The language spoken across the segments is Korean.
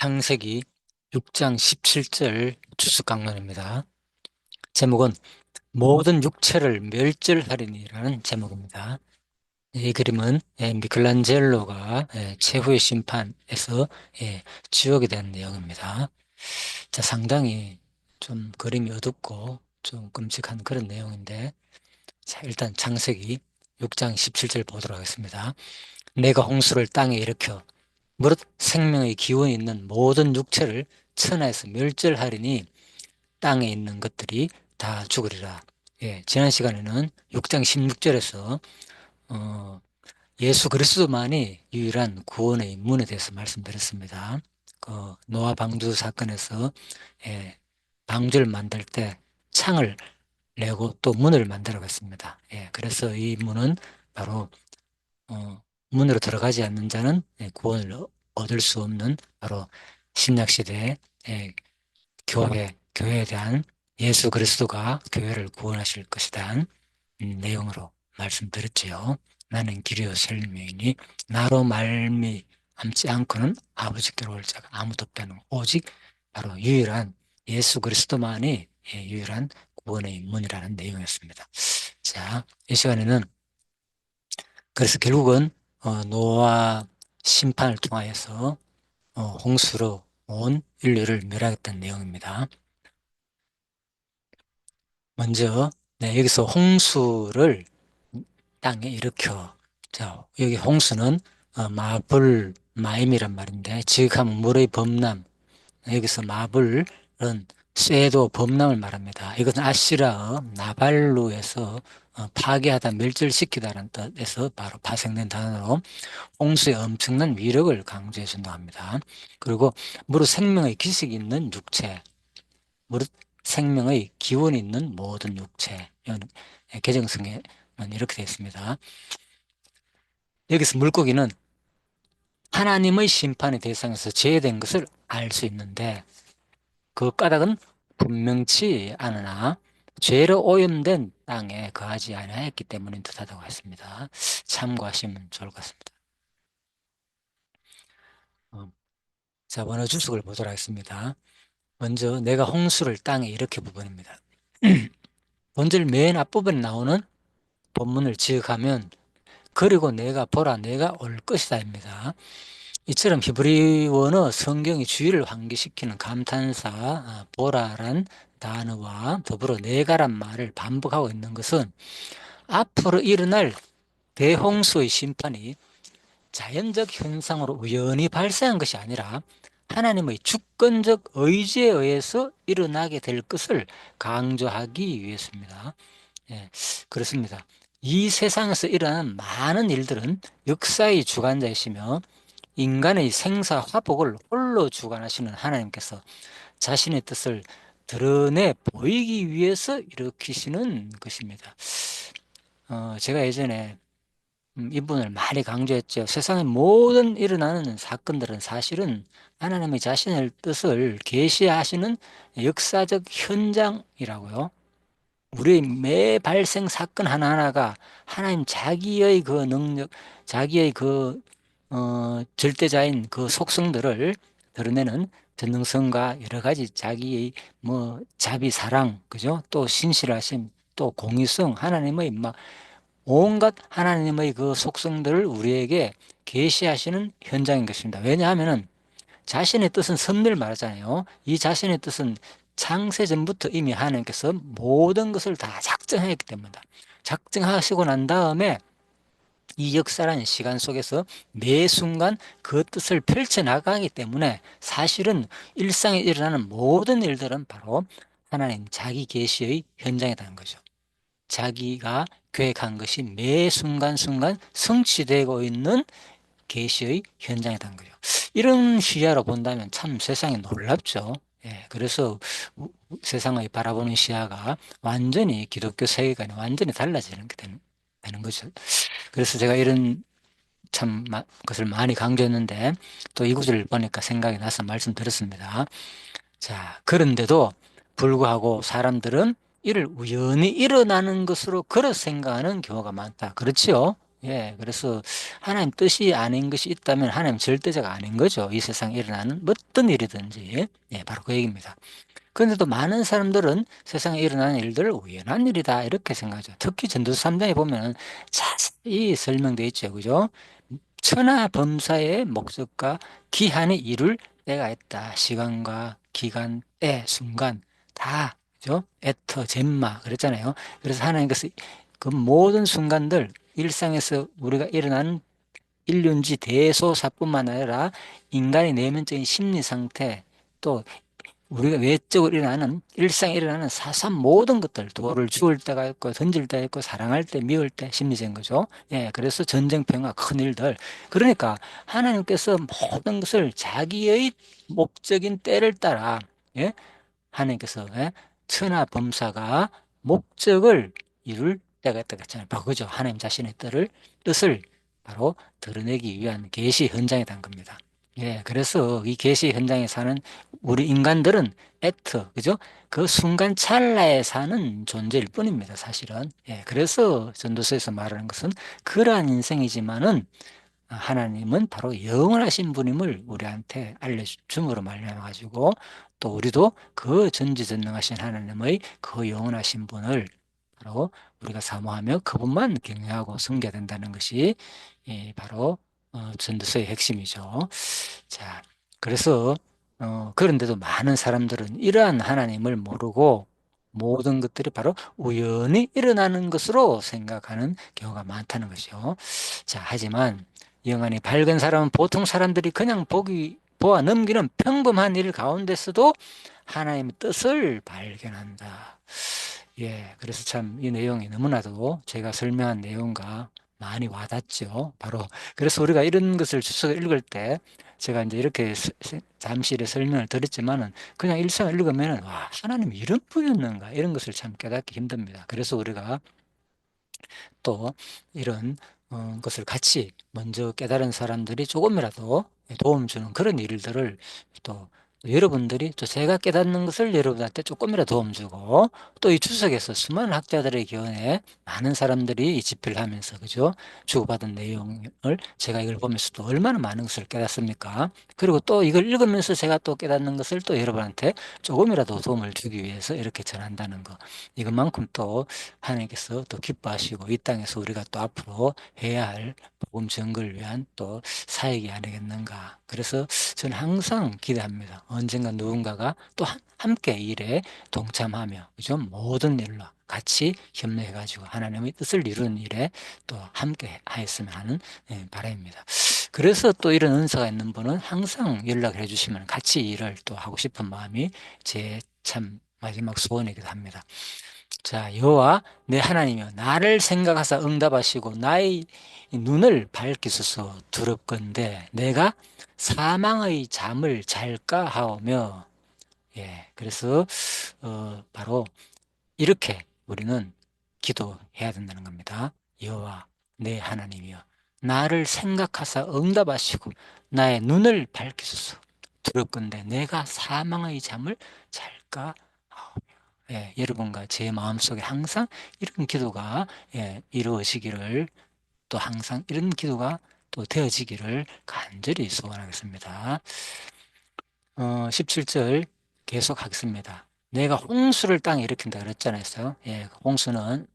창세기 6장 17절 주석강론입니다. 제목은 모든 육체를 멸절하리니라는 제목입니다. 이 그림은 미켈란젤로가 최후의 심판에서 지옥에 대한 내용입니다. 자, 상당히 좀 그림이 어둡고 좀 끔찍한 그런 내용인데, 자, 일단 창세기 6장 17절 보도록 하겠습니다. 내가 홍수를 땅에 일으켜 무릇 생명의 기운이 있는 모든 육체를 천하에서 멸절하리니 땅에 있는 것들이 다 죽으리라. 지난 시간에는 6장 16절에서 예수 그리스도만이 유일한 구원의 문에 대해서 말씀드렸습니다. 그 노아 방주 사건에서 방주를 만들 때 창을 내고 또 문을 만들어갔습니다. 그래서 이 문은 바로 문으로 들어가지 않는 자는 구원을 얻을 수 없는 바로 신약시대의 교회에 대한 예수 그리스도가 교회를 구원하실 것이라는 내용으로 말씀드렸지요. 나는 길이요 생명이니 나로 말미암지 않고는 아버지께로 올 자가 아무도 없다는 오직 바로 유일한 예수 그리스도만이 유일한 구원의 문이라는 내용이었습니다. 자, 이 시간에는 그래서 결국은 노아 심판을 통하여서 홍수로 온 인류를 멸하겠다는 내용입니다. 먼저 여기서 홍수를 땅에 일으켜. 자, 여기 홍수는 마불 마임이란 말인데 지극하면 물의 범람. 여기서 마불은 쇠도 범람을 말합니다. 이것은 아시라어 나발루에서 파괴하다 멸절시키다라는 뜻에서 바로 파생된 단어로 홍수의 엄청난 위력을 강조해 준다고 합니다. 그리고 무릇 생명의 기식이 있는 육체, 무릇 생명의 기원이 있는 모든 육체. 개정성에는 이렇게 되어 있습니다. 여기서 물고기는 하나님의 심판의 대상에서 제외된 것을 알 수 있는데 그 까닭은 분명치 않으나 죄로 오염된 땅에 거하지 아니하였기 때문인 듯하다고 했습니다. 참고하시면 좋을 것 같습니다. 자, 원어 주석을 보도록 하겠습니다. 먼저 내가 홍수를 땅에 일으켜 부분입니다. 본절 맨 앞부분에 나오는 본문을 지역하면 그리고 내가 보라 내가 올 것이다입니다. 이처럼 히브리 원어 성경이 주의를 환기시키는 감탄사 보라란 단어와 더불어 내가란 말을 반복하고 있는 것은 앞으로 일어날 대홍수의 심판이 자연적 현상으로 우연히 발생한 것이 아니라 하나님의 주권적 의지에 의해서 일어나게 될 것을 강조하기 위해서입니다. 그렇습니다. 이 세상에서 일어나는 많은 일들은 역사의 주관자이시며 인간의 생사화복을 홀로 주관하시는 하나님께서 자신의 뜻을 드러내 보이기 위해서 일으키시는 것입니다. 제가 예전에 이분을 많이 강조했죠. 세상의 모든 일어나는 사건들은 사실은 하나님의 자신의 뜻을 계시하시는 역사적 현장이라고요. 우리의 매 발생 사건 하나하나가 하나님 자기의 그 능력, 자기의 그 절대자인 그 속성들을 드러내는 전능성과 여러 가지 자기의 뭐 자비, 사랑, 그죠? 또 신실하심, 또 공의성, 하나님의 막 온갖 하나님의 그 속성들을 우리에게 계시하시는 현장인 것입니다. 왜냐하면은 자신의 뜻은 섭리를 말하잖아요. 이 자신의 뜻은 창세 전부터 이미 하나님께서 모든 것을 다 작정했기 때문이다. 작정하시고 난 다음에 이 역사라는 시간 속에서 매 순간 그 뜻을 펼쳐나가기 때문에 사실은 일상에 일어나는 모든 일들은 바로 하나님 자기 계시의 현장이라는 거죠. 자기가 계획한 것이 매 순간순간 성취되고 있는 계시의 현장이라는 거죠. 이런 시야로 본다면 참 세상이 놀랍죠. 그래서 세상을 바라보는 시야가 완전히 기독교 세계관이 완전히 달라지는 게 되는 거죠. 그래서 제가 이런 참 것을 많이 강조했는데 또 이 구절을 보니까 생각이 나서 말씀드렸습니다. 자, 그런데도 불구하고 사람들은 이를 우연히 일어나는 것으로 그렇게 생각하는 경우가 많다. 그렇지요? 예, 그래서 하나님 뜻이 아닌 것이 있다면 하나님 절대자가 아닌 거죠. 이 세상에 일어나는 어떤 일이든지. 예, 바로 그 얘기입니다. 그런데도 많은 사람들은 세상에 일어나는 일들을 우연한 일이다 이렇게 생각하죠. 특히 전도서 3장에 보면 자세히 설명되어 있죠. 그죠? 천하 범사의 목적과 기한이 이룰 때가 있다. 시간과 기간, 때, 순간 다 그죠? 에터, 젬마 그랬잖아요. 그래서 하나님께서 그 모든 순간들 일상에서 우리가 일어나는 일륜지 대소사뿐만 아니라 인간의 내면적인 심리 상태 또 우리가 외적으로 일어나는 일상에 일어나는 사소한 모든 것들 돌을 주울 때가 있고 던질 때가 있고 사랑할 때 미울 때 심리적인 거죠. 예, 그래서 전쟁 평화 큰 일들 그러니까 하나님께서 모든 것을 자기의 목적인 때를 따라 예, 하나님께서 예, 천하 범사가 목적을 이룰 때가 있다 그랬잖아요. 바로 그죠. 하나님 자신의 뜻을 바로 드러내기 위한 계시 현장이란 겁니다. 예, 그래서 이 계시 현장에 사는 우리 인간들은 그죠? 그 순간 찰나에 사는 존재일 뿐입니다, 사실은. 예, 그래서 전도서에서 말하는 것은 그러한 인생이지만은 하나님은 바로 영원하신 분임을 우리한테 알려줌으로 말미암아 가지고 또 우리도 그 전지전능하신 하나님의 그 영원하신 분을 바로 우리가 사모하며 그분만 경외하고 섬겨야 된다는 것이 바로 전도서의 핵심이죠. 자, 그래서 그런데도 많은 사람들은 이러한 하나님을 모르고 모든 것들이 바로 우연히 일어나는 것으로 생각하는 경우가 많다는 것이죠. 자, 하지만 영안이 밝은 사람은 보통 사람들이 그냥 보아 넘기는 평범한 일 가운데서도 하나님의 뜻을 발견한다. 예, 그래서 참 이 내용이 너무나도 제가 설명한 내용과 많이 와닿죠. 바로 그래서 우리가 이런 것을 주석을 읽을 때 제가 이제 이렇게 잠시 설명을 드렸지만은 그냥 일상을 읽으면은 와, 하나님 이런 분이었는가 이런 것을 참 깨닫기 힘듭니다. 그래서 우리가 또 이런 것을 같이 먼저 깨달은 사람들이 조금이라도 도움 주는 그런 일들을 또 여러분들이 또 제가 깨닫는 것을 여러분한테 조금이라도 도움 주고 또 이 주석에서 수많은 학자들의 견해 많은 사람들이 이 집필을 하면서 그죠 주고받은 내용을 제가 이걸 보면서도 얼마나 많은 것을 깨닫습니까? 그리고 또 이걸 읽으면서 제가 또 깨닫는 것을 또 여러분한테 조금이라도 도움을 주기 위해서 이렇게 전한다는 거 이것만큼 또 하나님께서 또 기뻐하시고 이 땅에서 우리가 또 앞으로 해야 할 복음 전거를 위한 또 사역이 아니겠는가. 그래서 저는 항상 기대합니다. 언젠가 누군가가 또 함께 일에 동참하며 그죠? 모든 일로 같이 협력해가지고 하나님의 뜻을 이루는 일에 또 함께 하였으면 하는 바람입니다. 그래서 또 이런 은사가 있는 분은 항상 연락을 해주시면 같이 일을 또 하고 싶은 마음이 제 참 마지막 소원이기도 합니다. 자, 여호와 내 하나님이여 나를 생각하사 응답하시고 나의 눈을 밝히소서 두렵건대 내가 사망의 잠을 잘까 하오며 예, 그래서 바로 이렇게 우리는 기도해야 된다는 겁니다. 여호와 내 하나님이여 나를 생각하사 응답하시고 나의 눈을 밝히소서 두렵건대 내가 사망의 잠을 잘까 하오며 예, 여러분과 제 마음속에 항상 이런 기도가 이루어지기를 또 항상 이런 기도가 또 되어지기를 간절히 소원하겠습니다. 17절 계속 하겠습니다. 내가 홍수를 땅에 일으킨다 그랬잖아요. 예, 홍수는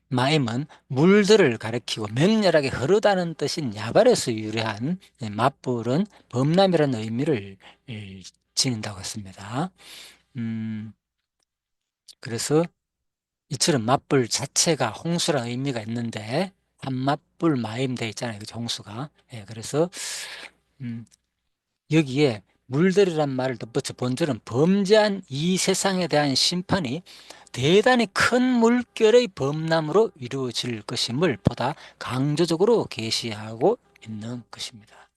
마임은 물들을 가리키고 맹렬하게 흐르다는 뜻인 야발에서 유래한 맞불은 범람이라는 의미를 지닌다고 했습니다. 그래서 이처럼 맞불 자체가 홍수라는 의미가 있는데 한맞불 마임돼 있잖아요. 그 홍수가. 예, 그래서 여기에 물들이란 말을 덧붙여 본절은 범죄한 이 세상에 대한 심판이 대단히 큰 물결의 범람으로 이루어질 것임을 보다 강조적으로 계시하고 있는 것입니다.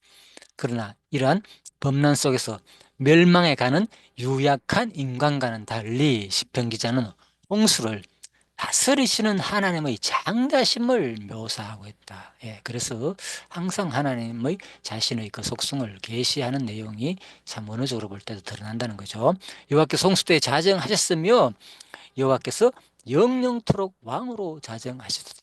그러나 이러한 범람 속에서 멸망에 가는 유약한 인간과는 달리 시편 기자는 홍수를 다스리시는 하나님의 장대하심을 묘사하고 있다. 예, 그래서 항상 하나님의 자신의 그 속성을 계시하는 내용이 참 어느 쪽으로 볼 때도 드러난다는 거죠. 여호와께서 홍수 때에 자정하셨으며 여호와께서 영영토록 왕으로 자정하시도다.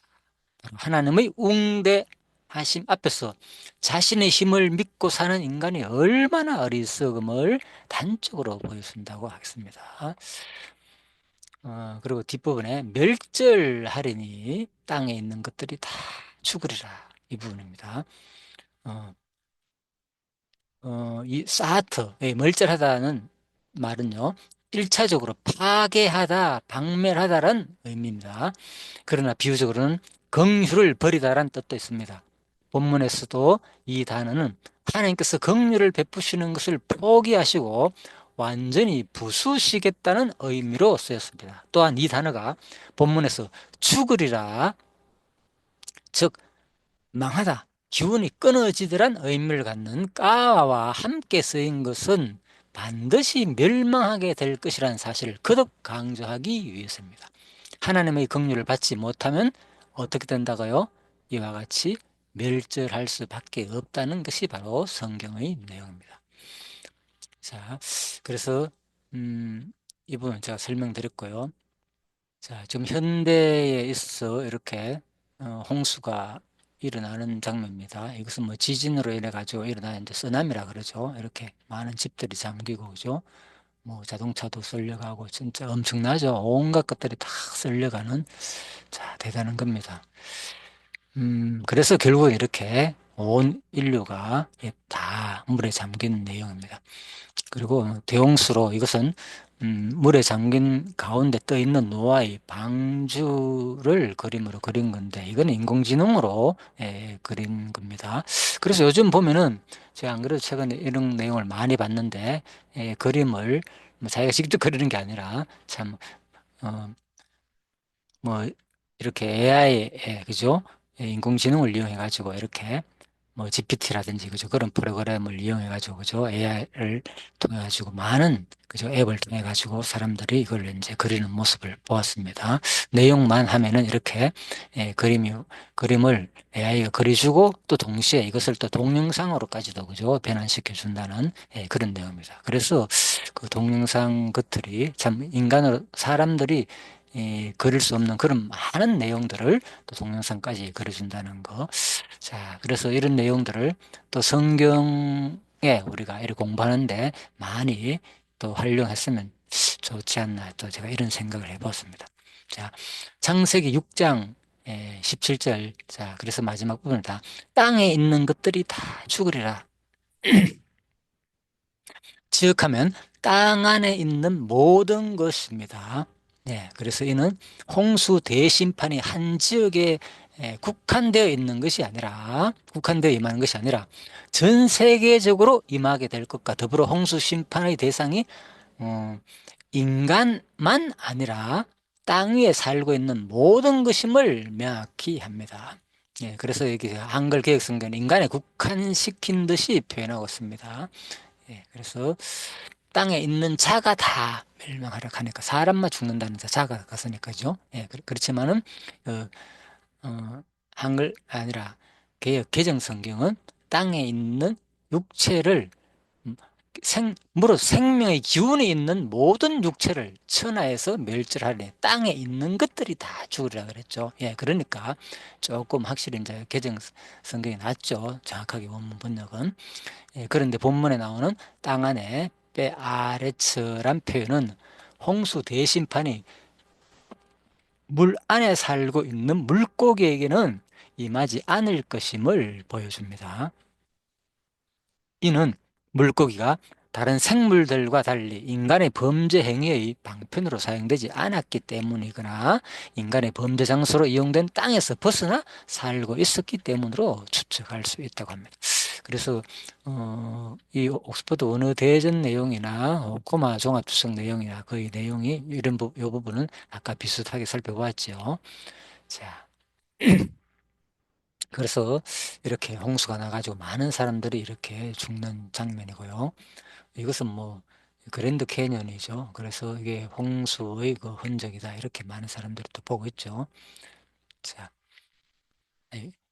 하나님의 웅대하심 앞에서 자신의 힘을 믿고 사는 인간이 얼마나 어리석음을 단적으로 보여준다고 하겠습니다. 그리고 뒷부분에 멸절하리니 땅에 있는 것들이 다 죽으리라, 이 부분입니다. 어, 이 사하트, 멸절하다는 말은요, 1차적으로 파괴하다, 박멸하다라는 의미입니다. 그러나 비유적으로는 긍휼을 버리다라는 뜻도 있습니다. 본문에서도 이 단어는 하나님께서 긍휼을 베푸시는 것을 포기하시고 완전히 부수시겠다는 의미로 쓰였습니다. 또한 이 단어가 본문에서 죽으리라, 즉 망하다, 기운이 끊어지더란 의미를 갖는 까와 함께 쓰인 것은 반드시 멸망하게 될 것이라는 사실을 거듭 강조하기 위해서입니다. 하나님의 긍휼을 받지 못하면 어떻게 된다고요? 이와 같이 멸절할 수밖에 없다는 것이 바로 성경의 내용입니다. 자, 그래서 이 부분 제가 설명드렸고요. 자, 지금 현대에 있어서 이렇게 홍수가 일어나는 장면입니다. 이것은 뭐 지진으로 인해 가지고 일어나는 이제 쓰나미라 그러죠. 이렇게 많은 집들이 잠기고, 그죠? 뭐 자동차도 썰려가고 진짜 엄청나죠. 온갖 것들이 다 썰려가는, 자, 대단한 겁니다. 그래서 결국은 이렇게 온 인류가 다 물에 잠긴 내용입니다. 그리고 대홍수로 이것은 물에 잠긴 가운데 떠 있는 노아의 방주를 그림으로 그린 건데, 이건 인공지능으로 그린 겁니다. 그래서 요즘 보면은 제가 안 그래도 최근에 이런 내용을 많이 봤는데, 그림을 뭐 자기가 직접 그리는 게 아니라 참 어, 뭐 이렇게 AI, 그죠? 인공지능을 이용해 가지고 이렇게 뭐 GPT라든지, 그죠? 그런 프로그램을 이용해 가지고, 그죠? AI를 통해 가지고 많은, 그죠? 앱을 통해 가지고 사람들이 이걸 이제 그리는 모습을 보았습니다. 내용만 하면은 이렇게 그림을 AI가 그려주고, 또 동시에 이것을 또 동영상으로까지도, 그죠? 변환시켜 준다는 그런 내용입니다. 그래서 그 동영상 것들이 참 인간으로 사람들이 그릴 수 없는 그런 많은 내용들을 또 동영상까지 그려준다는 거. 자, 그래서 이런 내용들을 또 성경에 우리가 이렇게 공부하는데 많이 또 활용했으면 좋지 않나, 또 제가 이런 생각을 해봤습니다. 자, 창세기 6장 17절. 자, 그래서 마지막 부분을 다 땅에 있는 것들이 다 죽으리라. 지역하면 땅 안에 있는 모든 것입니다. 네, 그래서 이는 홍수 대심판이 한 지역에 국한되어 있는 것이 아니라, 국한되어 임하는 것이 아니라 전 세계적으로 임하게 될 것과 더불어 홍수 심판의 대상이 어, 인간만 아니라 땅 위에 살고 있는 모든 것임을 명확히 합니다. 예, 그래서 여기 한글 개혁성경은 인간에 국한시킨 듯이 표현하고 있습니다. 예, 그래서 땅에 있는 자가 다 멸망하려 하니까 사람만 죽는다는 자가 갔으니까죠. 예, 그렇지만은 어, 어, 한글 아니라 개역 개정 성경은 땅에 있는 육체를 무릇 생명의 기운이 있는 모든 육체를 천하에서 멸절하려 땅에 있는 것들이 다 죽으리라 그랬죠. 예, 그러니까 조금 확실히 이제 개정 성경이 낫죠. 정확하게 원문 번역은. 예, 그런데 본문에 나오는 땅 안에 베아레츠란 표현은 홍수 대심판이 물 안에 살고 있는 물고기에게는 임하지 않을 것임을 보여줍니다. 이는 물고기가 다른 생물들과 달리 인간의 범죄 행위의 방편으로 사용되지 않았기 때문이거나 인간의 범죄 장소로 이용된 땅에서 벗어나 살고 있었기 때문으로 추측할 수 있다고 합니다. 그래서 이 옥스퍼드 언어 대전 내용이나 코마 종합주석 내용이나 거의 내용이 이런 이 부분은 아까 비슷하게 살펴보았죠. 자, 그래서 이렇게 홍수가 나가지고 많은 사람들이 이렇게 죽는 장면이고요. 이것은 뭐 그랜드 캐니언이죠. 그래서 이게 홍수의 그 흔적이다, 이렇게 많은 사람들이 또 보고 있죠. 자,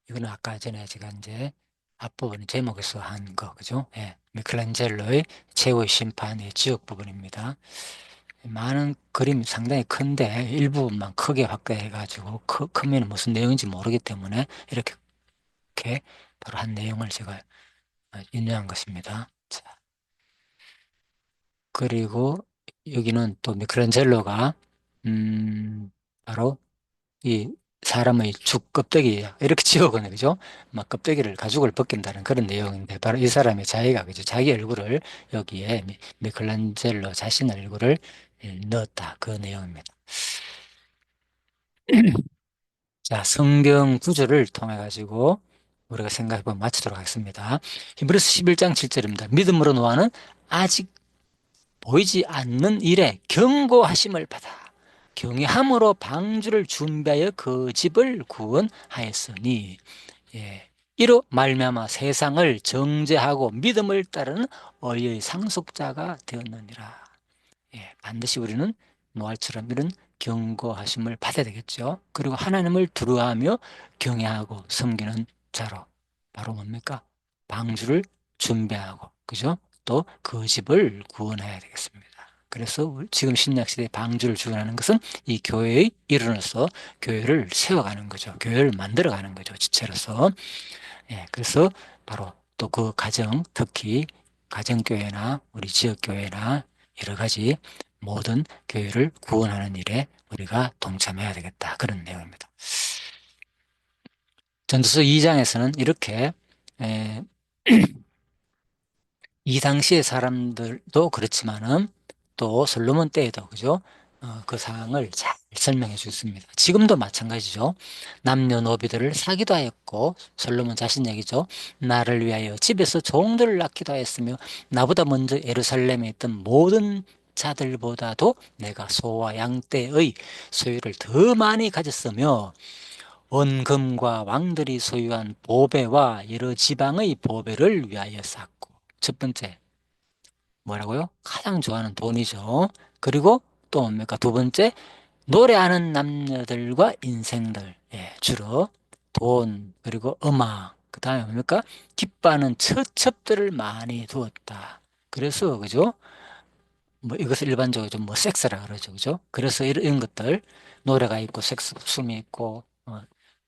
이거는 아까 전에 제가 이제 앞부분 제목에서 한 거, 그죠? 예, 미켈란젤로의 최후의 심판의 지역 부분입니다. 많은 그림이 상당히 큰데 일부분만 크게 확대해가지고 크면 무슨 내용인지 모르기 때문에 이렇게 바로 한 내용을 제가 인용한 것입니다. 자, 그리고 여기는 또 미켈란젤로가 바로 이 사람의 죽 껍데기 이렇게 지우거든요, 그죠? 막 껍데기를 가죽을 벗긴다는 그런 내용인데 바로 이 사람의 자기가 그죠? 자기 얼굴을 여기에 미켈란젤로 자신 얼굴을 넣었다 그 내용입니다. 자, 성경 구절을 통해 가지고 우리가 생각해 보면 마치도록 하겠습니다. 히브리서 11장 7절입니다. 믿음으로 노아는 아직 보이지 않는 일에 경고하심을 받아 경외함으로 방주를 준비하여 그 집을 구원하였으니 예. 이로 말미암아 세상을 정죄하고 믿음을 따르는 의의 상속자가 되었느니라. 예, 반드시 우리는 노아처럼 이런 경고하심을 받아야 되겠죠. 그리고 하나님을 두려워하며 경외하고 섬기는 자로 바로 뭡니까? 방주를 준비하고 그죠? 또 그 집을 구원해야 되겠습니다. 그래서 지금 신약시대에 방주를 주관하는 것은 이 교회의 일원으로서 교회를 세워가는 거죠. 교회를 만들어가는 거죠. 지체로서. 예, 그래서 바로 또 그 가정, 특히 가정교회나 우리 지역교회나 여러 가지 모든 교회를 구원하는 일에 우리가 동참해야 되겠다. 그런 내용입니다. 전도서 2장에서는 이렇게 에, 이 당시의 사람들도 그렇지만은 또 솔로몬 때에도 그죠? 그 사항을 잘 설명해 주습니다. 지금도 마찬가지죠. 남녀노비들을 사기도 하였고 솔로몬 자신 얘기죠. 나를 위하여 집에서 종들을 낳기도 하였으며 나보다 먼저 예루살렘에 있던 모든 자들보다도 내가 소와 양떼의 소유를 더 많이 가졌으며 원금과 왕들이 소유한 보배와 여러 지방의 보배를 위하여 쌓고 첫 번째 뭐라고요? 가장 좋아하는 돈이죠. 그리고 또 뭡니까? 두 번째, 노래하는 남녀들과 인생들. 예, 주로 돈, 그리고 음악. 그 다음에 뭡니까? 기뻐하는 처첩들을 많이 두었다. 그래서, 그죠? 뭐 이것을 일반적으로 좀 뭐 섹스라 그러죠. 그죠? 그래서 이런 것들, 노래가 있고, 섹스, 숨이 있고,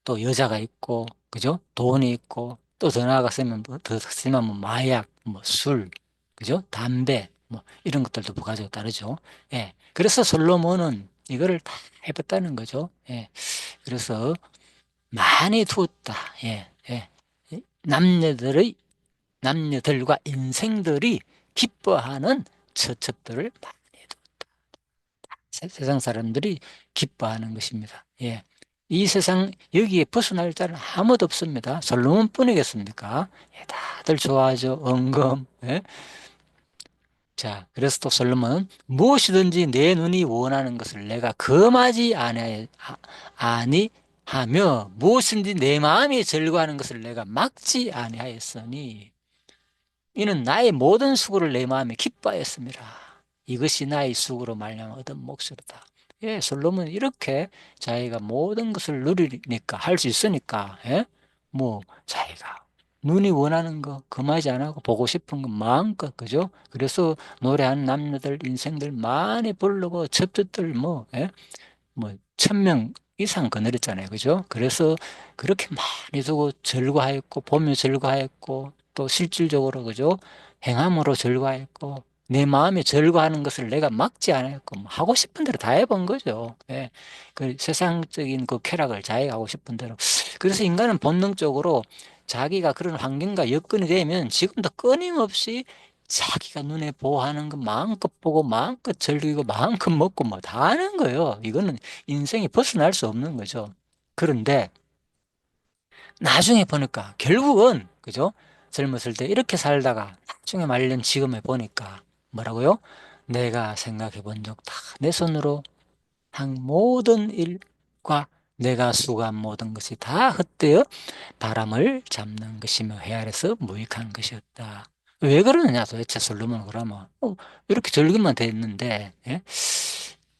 또 여자가 있고, 그죠? 돈이 있고, 또 더 나아갔으면, 더 심하면 뭐 마약, 뭐 술, 그죠? 담배, 뭐 이런 것들도 부가적으로 따르죠. 예. 그래서 솔로몬은 이거를 다 해봤다는 거죠. 예. 그래서 많이 두었다. 예. 예. 남녀들과 인생들이 기뻐하는 처첩들을 많이 두었다. 세상 사람들이 기뻐하는 것입니다. 예. 이 세상 여기에 벗어날 자는 아무도 없습니다. 솔로몬 뿐이겠습니까? 예, 다들 좋아하죠. 은금. 예? 자, 그래서 또 솔로몬은 무엇이든지 내 눈이 원하는 것을 내가 금하지 아니하며 무엇이든지 내 마음이 즐거워하는 것을 내가 막지 아니하였으니 이는 나의 모든 수고를 내 마음에 기뻐하였습니다. 이것이 나의 수고로 말미암아 얻은 몫이로다. 예, 솔로몬은 이렇게 자기가 모든 것을 누리니까 할 수 있으니까 뭐 자기가 눈이 원하는 거 금하지 않고 보고 싶은 거 마음껏 그죠? 그래서 노래하는 남녀들 인생들 많이 부르고 첩들들 뭐 1,000명 이상 거느렸잖아요. 그죠? 그래서 그렇게 많이 두고 즐거워했고 보며 즐거워했고 또 실질적으로 그죠? 행함으로 즐거워했고 내 마음이 즐거워하는 것을 내가 막지 않았고 뭐 하고 싶은 대로 다 해본 거죠. 예. 그 세상적인 그 쾌락을 자기가 하고 싶은 대로. 그래서 인간은 본능적으로 자기가 그런 환경과 여건이 되면 지금도 끊임없이 자기가 눈에 보호하는 거 마음껏 보고 마음껏 즐기고 마음껏 먹고 뭐 다 하는 거예요. 이거는 인생이 벗어날 수 없는 거죠. 그런데 나중에 보니까 결국은 그죠? 젊었을 때 이렇게 살다가 나중에 말년 지금에 보니까 뭐라고요? 내가 생각해 본 적 다 내 손으로 한 모든 일과 내가 수고한 모든 것이 다 헛되어 바람을 잡는 것이며 해 아래서 무익한 것이었다. 왜 그러느냐 도대체 솔로몬은 그러면 이렇게 즐기면 됐는데 예?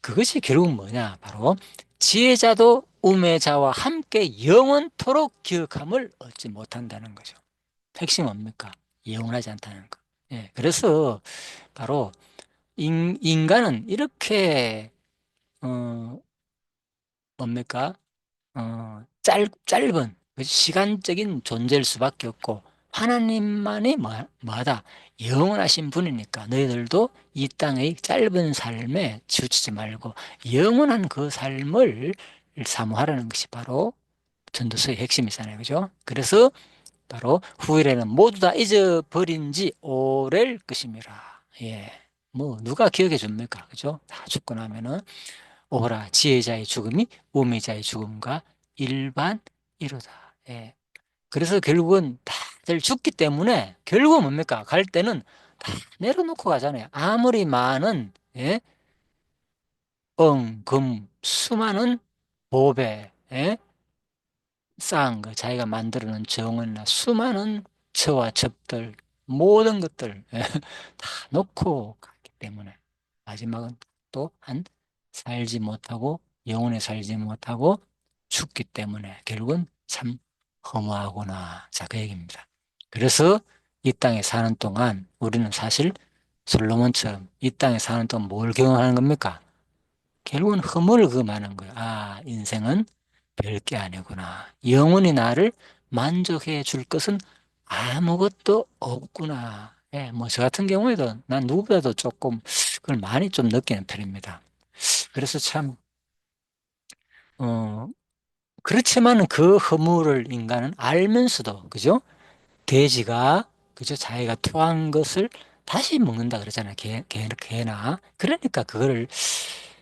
그것이 결국 뭐냐 바로 지혜자도 우매자와 함께 영원토록 기억함을 얻지 못한다는 거죠. 핵심 뭡니까? 영원하지 않다는 거. 예, 그래서 바로 인간은 이렇게 뭡니까? 짧은 그 시간적인 존재일 수밖에 없고 하나님만이 뭐하다? 영원하신 분이니까 너희들도 이 땅의 짧은 삶에 치우치지 말고 영원한 그 삶을 사모하라는 것이 바로 전도서의 핵심이잖아요. 그죠? 그래서 바로 후일에는 모두 다 잊어버린 지 오래일 것임이라. 예. 뭐 누가 기억해 줍니까? 그죠? 다 죽고 나면은 오호라 지혜자의 죽음이 우매자의 죽음과 일반이로다. 예. 그래서 결국은 다들 죽기 때문에 결국은 뭡니까? 갈 때는 다 내려놓고 가잖아요. 아무리 많은 예? 금, 수많은 보배, 예? 쌓은 거, 자기가 만들어 놓은 정원이나 수많은 처와 첩들, 모든 것들 예? 다 놓고 갔기 때문에 마지막은 또한 살지 못하고 영원히 살지 못하고 죽기 때문에 결국은 참 허무하구나. 자, 그 얘기입니다. 그래서 이 땅에 사는 동안 우리는 사실 솔로몬처럼 이 땅에 사는 동안 뭘 경험하는 겁니까? 결국은 허물을 금하는 거예요. 아, 인생은 별게 아니구나. 영원히 나를 만족해 줄 것은 아무것도 없구나. 예, 뭐, 저 같은 경우에도 난 누구보다도 조금 그걸 많이 좀 느끼는 편입니다. 그래서 참, 어, 그렇지만 그 허물을 인간은 알면서도, 그죠? 돼지가, 그죠? 자기가 토한 것을 다시 먹는다 그러잖아요. 개나. 그러니까 그거를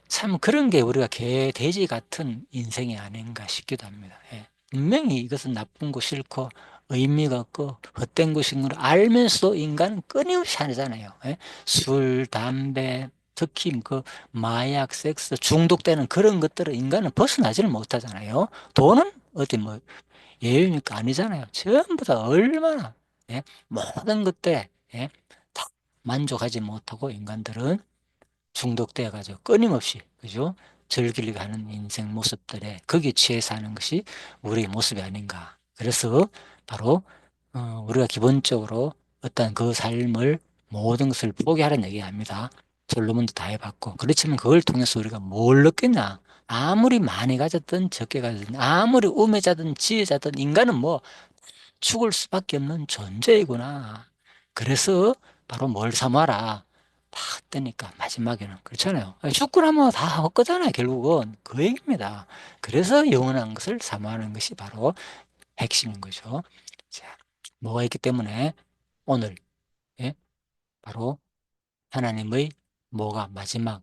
참 그런 게 우리가 돼지 같은 인생이 아닌가 싶기도 합니다. 예. 분명히 이것은 나쁜 거 싫고 의미가 없고 헛된 것인 걸 알면서도 인간은 끊임없이 하잖아요. 예. 술, 담배, 특히 그 마약, 섹스, 중독되는 그런 것들을 인간은 벗어나지를 못하잖아요. 돈은 어디 뭐 예유니까 아니잖아요. 전부 다 얼마나 예? 모든 것들에 예? 다 만족하지 못하고 인간들은 중독되어 가지고 끊임없이 그죠? 즐기려고 하는 인생 모습들에 거기에 취해 사는 것이 우리의 모습이 아닌가. 그래서 바로 우리가 기본적으로 어떤 그 삶을 모든 것을 포기하라는 얘기합니다. 솔로몬도 다 해봤고 그렇지만 그걸 통해서 우리가 뭘 느꼈냐? 아무리 많이 가졌든 적게 가졌든 아무리 우매자든 지혜자든 인간은 뭐 죽을 수밖에 없는 존재이구나. 그래서 바로 뭘 삼아라. 다 헛되니까 마지막에는 그렇잖아요. 죽고 나면 다 헛거잖아요. 결국은 그 얘기입니다. 그래서 영원한 것을 사모하는 것이 바로 핵심인 거죠. 자, 뭐가 있기 때문에 오늘 예? 바로 하나님의 뭐가 마지막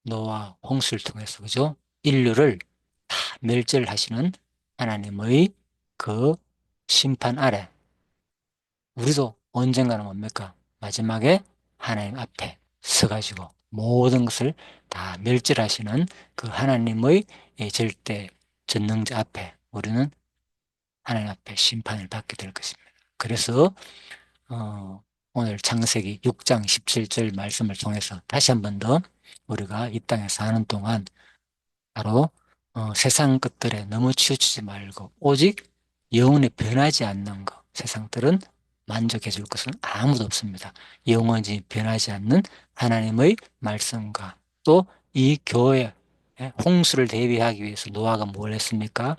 노아 홍수를 통해서 그죠? 인류를 다 멸절하시는 하나님의 그 심판 아래 우리도 언젠가는 뭡니까? 마지막에 하나님 앞에 서가지고 모든 것을 다 멸절하시는 그 하나님의 절대 전능자 앞에 우리는 하나님 앞에 심판을 받게 될 것입니다. 그래서 오늘 창세기 6장 17절 말씀을 통해서 다시 한 번 더 우리가 이 땅에 사는 동안 바로 세상 것들에 너무 치우치지 말고 오직 영원히 변하지 않는 것. 세상들은 만족해 줄 것은 아무도 없습니다. 영원히 변하지 않는 하나님의 말씀과 또 이 교회 홍수를 대비하기 위해서 노아가 뭘 했습니까?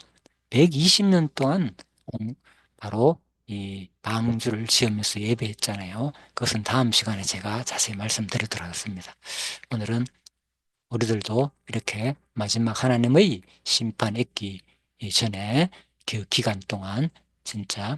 120년 동안 바로 이 방주를 지으면서 예배했잖아요. 그것은 다음 시간에 제가 자세히 말씀드리도록 하겠습니다. 오늘은 우리들도 이렇게 마지막 하나님의 심판 있기 전에 그 기간 동안 진짜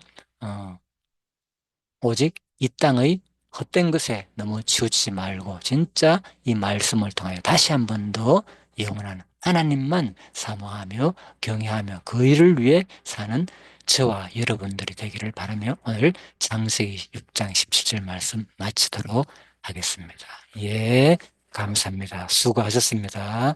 오직 이 땅의 헛된 것에 너무 치우치지 말고 진짜 이 말씀을 통하여 다시 한 번 더 영원한 하나님만 사모하며 경외하며 그 일을 위해 사는 저와 여러분들이 되기를 바라며 오늘 창세기 6장 17절 말씀 마치도록 하겠습니다. 예, 감사합니다. 수고하셨습니다.